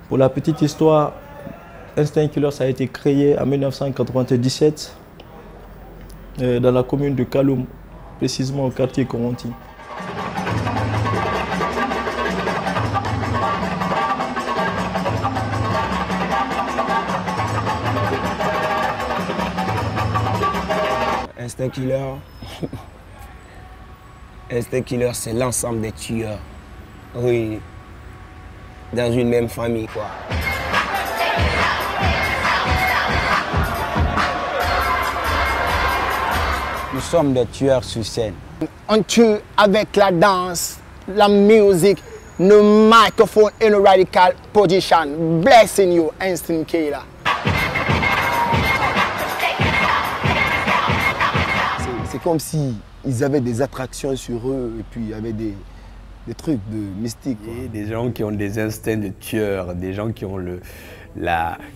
Pour la petite histoire, Instinct Killers a été créé en 1997 dans la commune de Kaloum, précisément au quartier Coronti. Instinct Killer, Instinct Killer, c'est l'ensemble des tueurs. Oui. Dans une même famille, quoi. Nous sommes des tueurs sur scène. On tue avec la danse, la musique, le microphone et le radical position. Blessing you, Instinct Killer. C'est comme si ils avaient des attractions sur eux et puis il y avait des trucs de mystique. Des gens qui ont des instincts de tueurs, des gens qui ont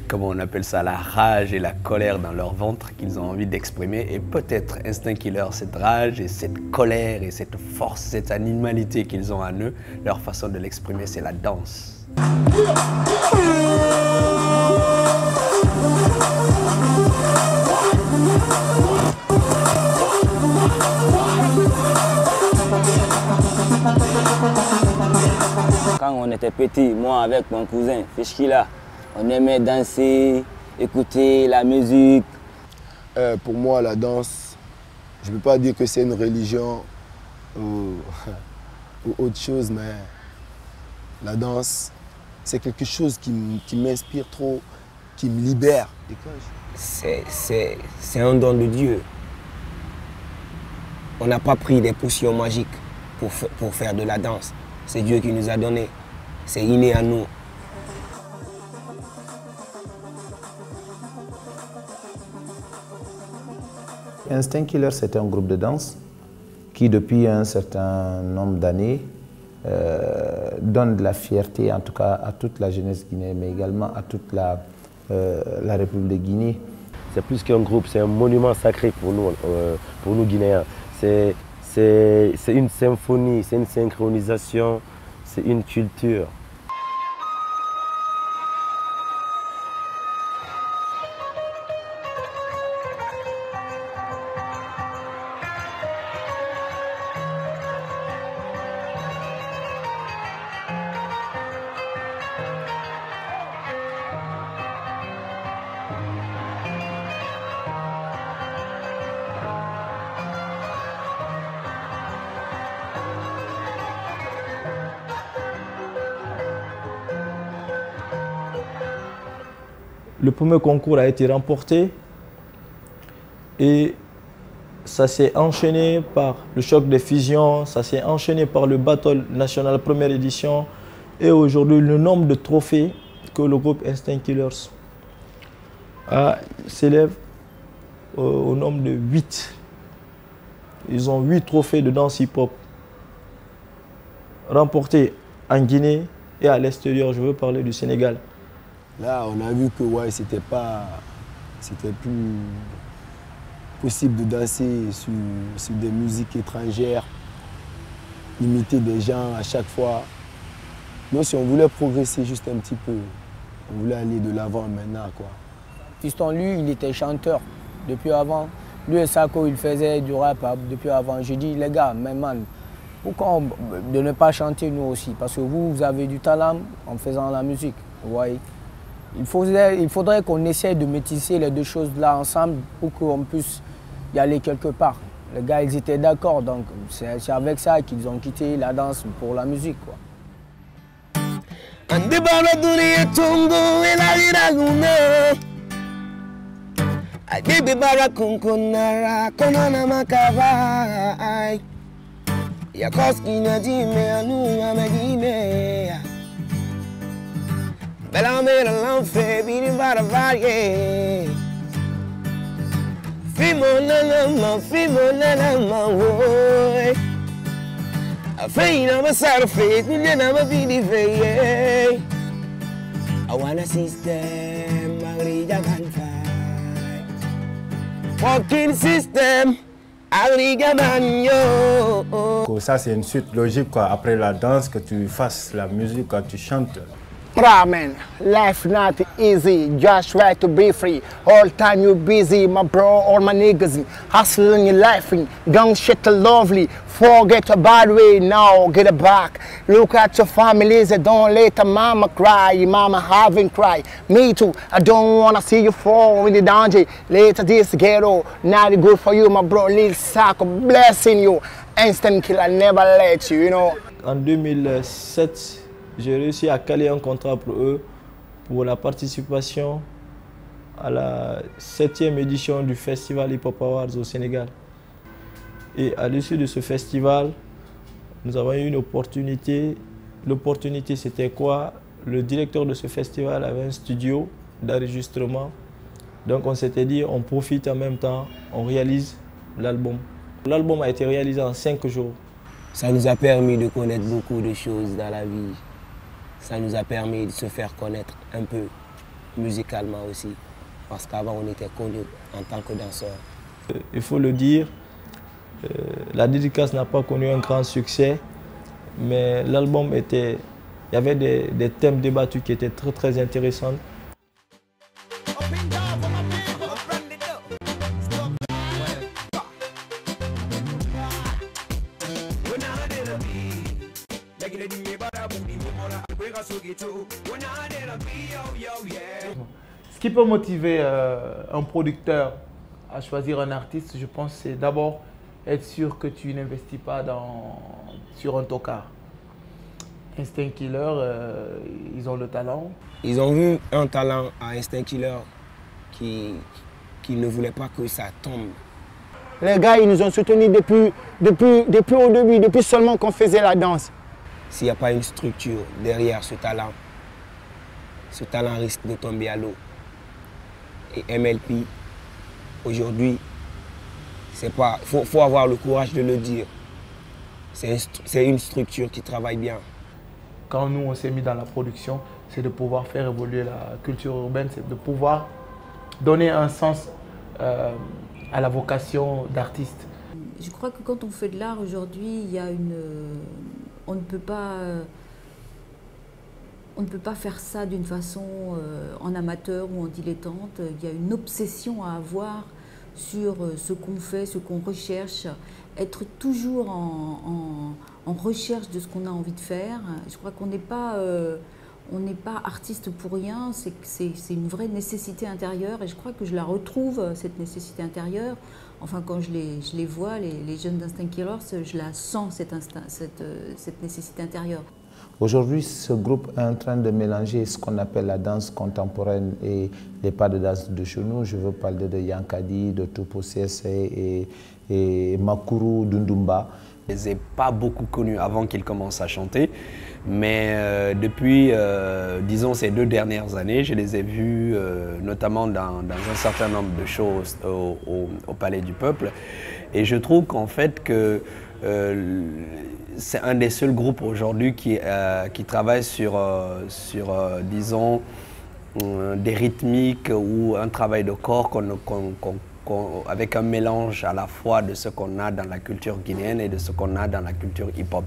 comment on appelle ça, la rage et la colère dans leur ventre qu'ils ont envie d'exprimer. Et peut-être Instinct Killer, cette rage et cette colère et cette force, cette animalité qu'ils ont en eux, leur façon de l'exprimer, c'est la danse. Quand on était petit, moi avec mon cousin Fishkila, on aimait danser, écouter la musique. Pour moi, la danse, je ne peux pas dire que c'est une religion ou autre chose, mais la danse, c'est quelque chose qui m'inspire trop, qui me libère. C'est un don de Dieu. On n'a pas pris des potions magiques pour faire de la danse. C'est Dieu qui nous a donné. C'est inné à nous. Instinct Killer, c'est un groupe de danse qui, depuis un certain nombre d'années, donne de la fierté, en tout cas, à toute la jeunesse guinéenne, mais également à toute la République de Guinée. C'est plus qu'un groupe, c'est un monument sacré pour nous Guinéens. C'est une symphonie, c'est une synchronisation, c'est une culture. Le premier concours a été remporté et ça s'est enchaîné par le choc des fusions, ça s'est enchaîné par le Battle National première édition et aujourd'hui le nombre de trophées que le groupe Instinct Killers s'élève au nombre de 8. Ils ont 8 trophées de danse hip-hop remportés en Guinée et à l'extérieur, je veux parler du Sénégal. Là, on a vu que ouais, c'était plus possible de danser sur des musiques étrangères, imiter des gens à chaque fois. Nous, si on voulait progresser juste un petit peu, on voulait aller de l'avant maintenant, quoi. Fiston, lui, il était chanteur depuis avant. Lui et Sako, il faisait du rap depuis avant. Je dis, les gars, mais man, pourquoi de ne pas chanter nous aussi? Parce que vous avez du talent en faisant la musique, vous voyez. Il faudrait qu'on essaie de métisser les deux choses là ensemble pour qu'on puisse y aller quelque part. Les gars, ils étaient d'accord, donc c'est avec ça qu'ils ont quitté la danse pour la musique, quoi. Bella mera l'enfer, bidi vada varie. Fimo nanama, woy. A fei na ma sarfe, nile na ma bidi veye. I wanna system, Agriga can fight. Fucking system, Agriga man yo. Ça c'est une suite logique quoi. Après la danse, que tu fasses la musique quand tu chantes. Bruh, man, life not easy, just try to be free. All time you busy, my bro, all my niggas hustling your life, young shit lovely. Forget a bad way now, get it back. Look at your families, don't let a mama cry, mama haven't cried. Me too, I don't wanna see you fall in the danger. Later this ghetto, not good for you, my bro, little sack blessing you. Instant killer, never let you, you know. En 2007, j'ai réussi à caler un contrat pour eux pour la participation à la 7e édition du Festival Hip Hop Awards au Sénégal. Et à l'issue de ce festival, nous avons eu une opportunité. L'opportunité, c'était quoi? Le directeur de ce festival avait un studio d'enregistrement. Donc on s'était dit, on profite en même temps, on réalise l'album. L'album a été réalisé en 5 jours. Ça nous a permis de connaître beaucoup de choses dans la vie. Ça nous a permis de se faire connaître un peu musicalement aussi. Parce qu'avant, on était connus en tant que danseurs. Il faut le dire, la dédicace n'a pas connu un grand succès, mais l'album était... Il y avait des thèmes débattus qui étaient très très intéressants. Ce qui peut motiver un producteur à choisir un artiste, je pense, c'est d'abord être sûr que tu n'investis pas sur un tocard. Instinct Killer, ils ont le talent. Ils ont vu un talent à Instinct Killer qui ne voulait pas que ça tombe. Les gars, ils nous ont soutenus depuis au début, depuis seulement qu'on faisait la danse. S'il n'y a pas une structure derrière ce talent risque de tomber à l'eau. Et MLP, aujourd'hui, faut avoir le courage de le dire. C'est une structure qui travaille bien. Quand nous, on s'est mis dans la production, c'est de pouvoir faire évoluer la culture urbaine, c'est de pouvoir donner un sens à la vocation d'artiste. Je crois que quand on fait de l'art aujourd'hui, il y a on ne peut pas faire ça d'une façon en amateur ou en dilettante. Il y a une obsession à avoir sur ce qu'on fait, ce qu'on recherche, être toujours en recherche de ce qu'on a envie de faire. Je crois qu'on n'est pas artiste pour rien, c'est une vraie nécessité intérieure et je crois que je la retrouve, cette nécessité intérieure. Enfin, quand je les vois, les jeunes d'Instinct Killers, je la sens, cette nécessité intérieure. Aujourd'hui, ce groupe est en train de mélanger ce qu'on appelle la danse contemporaine et les pas de danse de chez nous. Je veux parler de Yankadi, de Topo Sese et Makuru Dundumba. Je ne les ai pas beaucoup connus avant qu'ils commencent à chanter, mais depuis, disons, ces 2 dernières années, je les ai vus notamment dans un certain nombre de shows au Palais du Peuple. Et je trouve qu'en fait que c'est un des seuls groupes aujourd'hui qui travaille sur disons, des rythmiques ou un travail de corps avec un mélange à la fois de ce qu'on a dans la culture guinéenne et de ce qu'on a dans la culture hip-hop.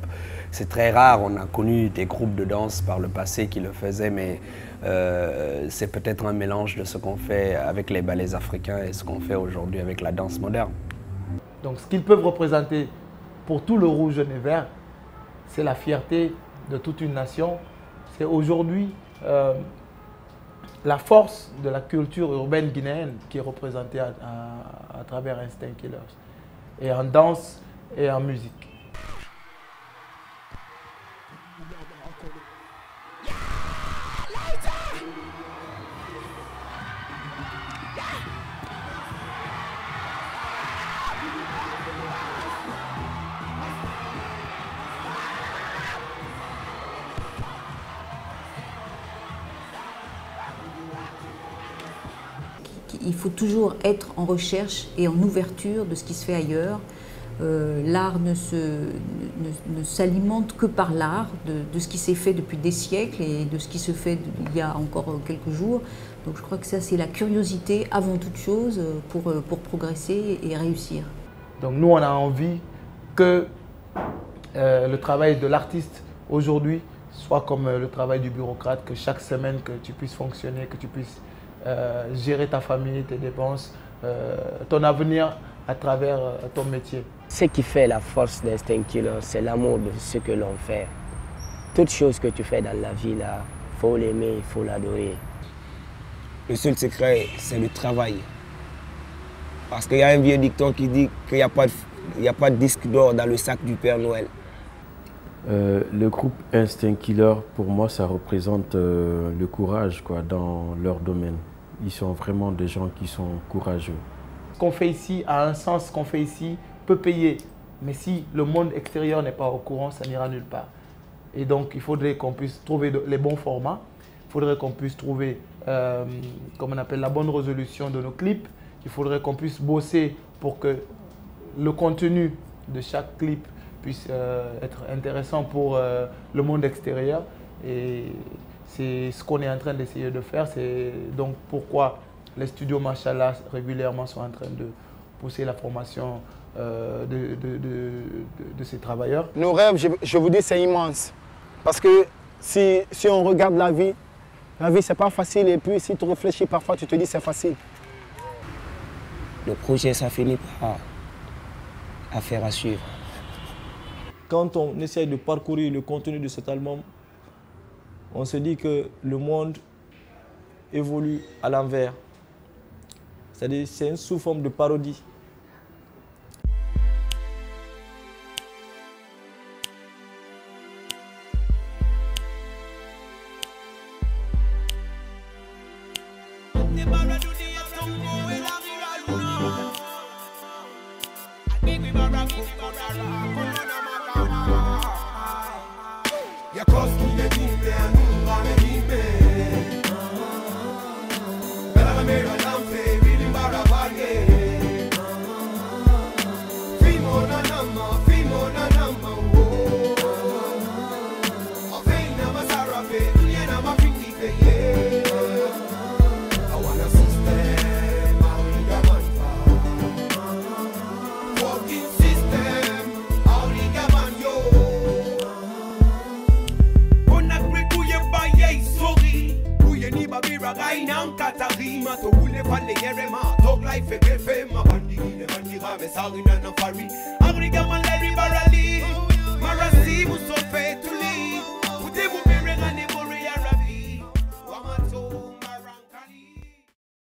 C'est très rare, on a connu des groupes de danse par le passé qui le faisaient, mais c'est peut-être un mélange de ce qu'on fait avec les ballets africains et ce qu'on fait aujourd'hui avec la danse moderne. Donc ce qu'ils peuvent représenter pour tout le rouge, jaune et vert, c'est la fierté de toute une nation. C'est aujourd'hui la force de la culture urbaine guinéenne qui est représentée à travers Instinct Killers, et en danse et en musique. il faut toujours être en recherche et en ouverture de ce qui se fait ailleurs. L'art ne s'alimente que par l'art, de ce qui s'est fait depuis des siècles et de ce qui se fait il y a encore quelques jours. Donc je crois que ça, c'est la curiosité avant toute chose pour progresser et réussir. Donc nous, on a envie que le travail de l'artiste aujourd'hui soit comme le travail du bureaucrate, que chaque semaine que tu puisses fonctionner, que tu puisses gérer ta famille, tes dépenses, ton avenir à travers ton métier. Ce qui fait la force d'Instinct Killer, c'est l'amour de ce que l'on fait. Toute chose que tu fais dans la vie, il faut l'aimer, il faut l'adorer. Le seul secret, c'est le travail. Parce qu'il y a un vieux dicton qui dit qu'il n'y a pas de disque d'or dans le sac du Père Noël. Le groupe Instinct Killer, pour moi, ça représente le courage dans leur domaine. Ils sont vraiment des gens qui sont courageux. Ce qu'on fait ici a un sens, ce qu'on fait ici peut payer. Mais si le monde extérieur n'est pas au courant, ça n'ira nulle part. Et donc, il faudrait qu'on puisse trouver les bons formats. Il faudrait qu'on puisse trouver, comme on appelle, la bonne résolution de nos clips. Il faudrait qu'on puisse bosser pour que le contenu de chaque clip puisse être intéressant pour le monde extérieur. Et c'est ce qu'on est en train d'essayer de faire. C'est donc pourquoi les studios Machallah régulièrement sont en train de pousser la formation de ces travailleurs. Nos rêves, je vous dis, c'est immense. Parce que si on regarde la vie, c'est pas facile. Et puis si tu réfléchis parfois, tu te dis c'est facile. Le projet, ça finit par affaire à suivre. Quand on essaie de parcourir le contenu de cet album, on se dit que le monde évolue à l'envers. C'est-à-dire c'est sous forme de parodie. Life,